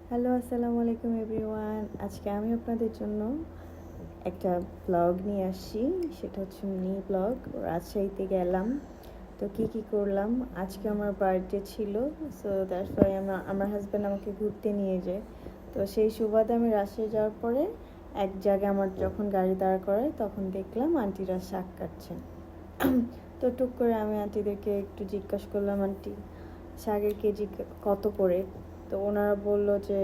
Hello, আসসালামু আলাইকুম everyone. আজকে আমি আপনাদের জন্য একটা ব্লগ নিয়ে আসছি। সেটা হচ্ছে মিনি ব্লগ। রাজশাহীতে গেলাম, তো কি করলাম। আজকে আমার বার্থডে ছিল, সো দ্যাটস ওয়াই আমার হাজব্যান্ড আমাকে ঘুরতে নিয়ে যায়। তো সেই সুবাদে আমি রাজশাহী যাওয়ার পরে এক জায়গায় আমার যখন গাড়ি দাঁড় করায় তখন দেখলাম আন্টিরা শাক কাটছেন। তো টুক করে আমি আন্টিদেরকে একটু জিজ্ঞাসা করলাম, আন্টি শাকের কেজি কত করে? তো ওনারা বলল যে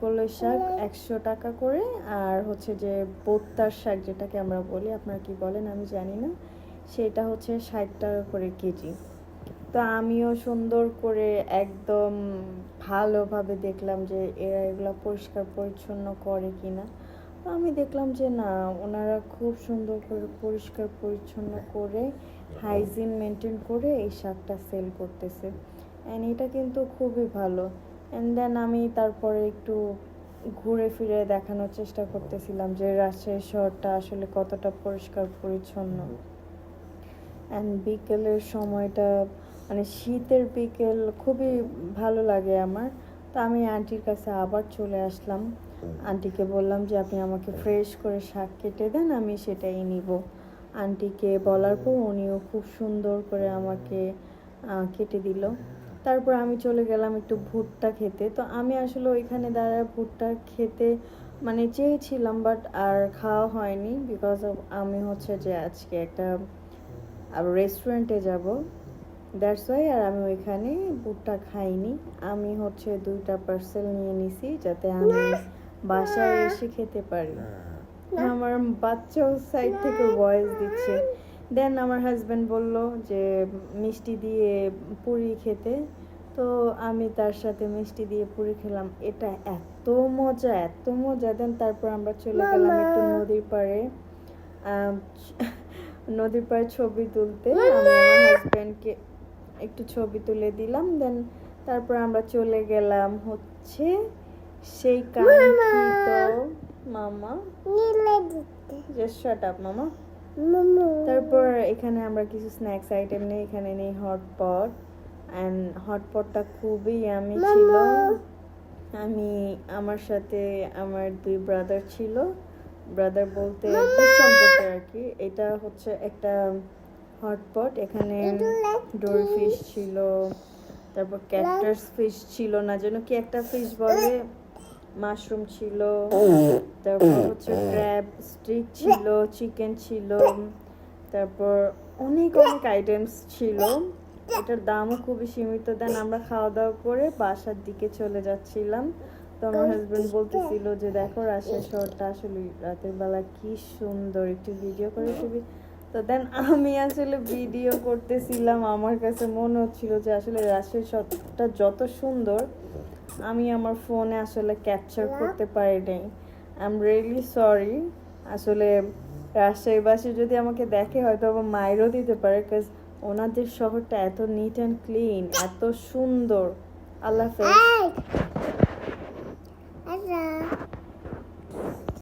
কলই শাক 100 টাকা করে, আর হচ্ছে যে বোত্তার শাক যেটাকে আমরা বলি, আপনারা কি বলেন আমি জানি না, সেটা হচ্ছে 60 টাকা করে কেজি। তো আমিও সুন্দর করে একদম ভালোভাবে দেখলাম যে এরা এগুলো পরিষ্কার পরিচ্ছন্ন করে কিনা। তো আমি দেখলাম যে না, ওনারা খুব সুন্দর করে পরিষ্কার পরিচ্ছন্ন করে হাইজিন মেনটেন করে এই শাকটা সেল করতেছে। অ্যান্ড এটা কিন্তু খুবই ভালো। অ্যান্ড দেন আমি তারপরে একটু ঘুরে ফিরে দেখানোর চেষ্টা করতেছিলাম যে রাজশাহী শহরটা আসলে কতটা পরিষ্কার পরিচ্ছন্ন। অ্যান্ড বিকেলের সময়টা মানে শীতের বিকেল খুবই ভালো লাগে আমার। তো আমি আন্টির কাছে আবার চলে আসলাম। আন্টিকে বললাম যে আপনি আমাকে ফ্রেশ করে শাক কেটে দেন, আমি সেটাই নিব। আন্টিকে বলার পর উনিও খুব সুন্দর করে আমাকে কেটে দিল। তারপর আমি চলে গেলাম একটু ভুট্টা খেতে। তো আমি আসলে ওইখানে দাঁড়ায় ভুট্টা খেতে মানে চেয়েছিলাম, বাট আর খাওয়া হয়নি বিকজ অফ আমি হচ্ছে যে আজকে একটা আর রেস্টুরেন্টে যাব, দ্যাটস ওয়াই। আর আমি ওইখানে ভুট্টা খাইনি। আমি হচ্ছে 2টা পার্সেল নিয়ে নিছি যাতে আমি বাসায় এসে খেতে পারি। আমার বাচ্চাও সাইড থেকে ভয়েস দিচ্ছে। দেন আমার হাজব্যান্ড বলল যে মিষ্টি দিয়ে পুরি খেতে। তো আমি তার সাথে মিষ্টি দিয়ে পুরি খেলাম। এটা এত মজা, এত মজা। দেন তারপর আমরা চলে গেলাম একটু নদীর পাড়ে, নদীর পাড়ে ছবি তুলতে। আমি আমার হাজব্যান্ডকে একটু ছবি তুলে দিলাম। দেন তারপর আমরা চলে গেলাম হচ্ছে সেই কাঙ্ক্ষিত মামা, জাস্ট শাট আপ মামা। তারপর এখানে আমরা কিছু স্ন্যাক্স আইটেম নেই। এখানে নেই হটপট, অ্যান্ড হটপটটা খুবই ইয়ামি ছিল। আমি আমার সাথে আমার 2 ব্রাদার ছিল। ব্রাদার বলতে সম্পর্কে আর কি। এটা হচ্ছে একটা হটপট। এখানে ডোরি ফিশ ছিল, তারপর ক্যাকটাস ফিশ ছিল, না যেন কি একটা ফিশ বলে, মাশরুম ছিল, তারপর হচ্ছে ক্র্যাব স্টিক ছিল, চিকেন ছিল, তারপর অনেক অনেক আইটেমস ছিল। এটার দামও খুবই সীমিত। দেন আমরা খাওয়া দাওয়া করে বাসার দিকে চলে যাচ্ছিলাম। তো আমার হাজব্যান্ড বলতেছিল যে দেখো রাজশাহী শহরটা আসলে রাতের বেলা কি সুন্দর, একটু ভিডিও করে দিবি। তো দেন আমি আসলে ভিডিও করতেছিলাম। আমার কাছে মনে হচ্ছিল যে আসলে রাজশাহী শহরটা যত সুন্দর আমি আমার ফোনে আসলে ক্যাপচার করতে পারি নাই। I am really sorry. আসলে রাজশাহীবাসী যদি আমাকে দেখে হয়তো আবার মাইরও দিতে পারে, বিকজ ওনাদের শহরটা এত নিট অ্যান্ড ক্লিন, এত সুন্দর। আল্লাহ হাফেজ।